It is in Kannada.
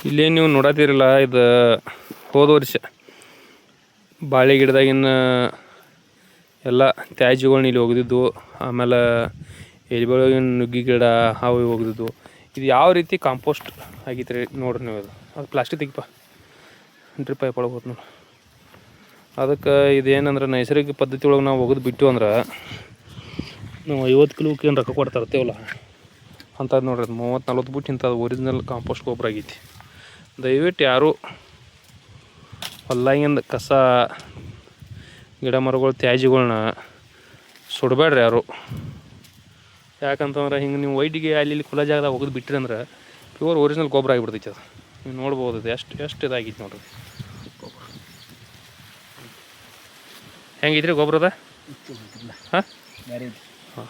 ಇಲ್ಲೇ ನೀವು ನೋಡತ್ತೀರಲ್ಲ, ಇದು ಹೋದ ವರ್ಷ ಬಾಳೆ ಗಿಡದಾಗಿನ ಎಲ್ಲ ತ್ಯಾಜ್ಯಗಳನ್ನ ಇಲ್ಲಿ ಒಗೆದಿದ್ದು. ಆಮೇಲೆ ಎಲೆಬೆಳಗಿನ ನುಗ್ಗಿ ಗಿಡ ಹಾವು ಒಗೆದಿದ್ದು. ಇದು ಯಾವ ರೀತಿ ಕಾಂಪೋಸ್ಟ್ ಆಗಿತ್ತು ರೀ ನೋಡ್ರಿ ನೀವು. ಅದು ಪ್ಲಾಸ್ಟಿಕ್ ತೆಗಿಪ್ಪ, ಡ್ರಿಪ್ ಪೈಪ್ ಒಳಗೆ ಹೋದ್ ನೋಡಿ. ಅದಕ್ಕೆ ಇದೇನಂದ್ರೆ ನೈಸರ್ಗಿಕ ಪದ್ಧತಿ ಒಳಗೆ ನಾವು ಒಗೆದು ಬಿಟ್ಟು ಅಂದ್ರೆ ನಾವು 50 ಕಿಲೋಕ್ಕೆ ಏನು ರೊಕ್ಕ ಕೊಟ್ಟು ತರ್ತೇವಲ್ಲ ಅಂಥದ್ದು ನೋಡ್ರಿ. ಅದು 30-40 ಬಿಟ್ಟು ಇಂಥದ್ದು ಒರಿಜಿನಲ್ ಕಾಂಪೋಸ್ಟ್ ಗೊಬ್ಬರ ಆಗೈತಿ. ದಯವಿಟ್ಟು ಯಾರು ಹೊಲ್ದಾಗಿಂದ ಕಸ ಗಿಡ ಮರಗಳು ತ್ಯಾಜ್ಯಗಳ್ನ ಸುಡಬೇಡ್ರಿ ಯಾರು. ಯಾಕಂತಂದ್ರೆ ಹಿಂಗೆ ನೀವು ವೈಟಿಗೆ ಅಲ್ಲಿ ಖುಲ್ಲಾ ಜಾಗದಾಗ ಒಗೆದು ಬಿಟ್ರಿ ಅಂದ್ರೆ ಪ್ಯೂರ್ ಒರಿಜಿನಲ್ ಗೊಬ್ಬರ ಆಗಿಬಿಡ್ತೈತಿ. ಅದು ನೀವು ನೋಡ್ಬೋದು. ಅದು ಎಷ್ಟು ಇದಾಗಿತ್ತು ನೋಡ್ರಿ ಹೆಂಗೈತ್ರಿ ಗೊಬ್ಬರದ. ಹಾಂ ಹಾಂ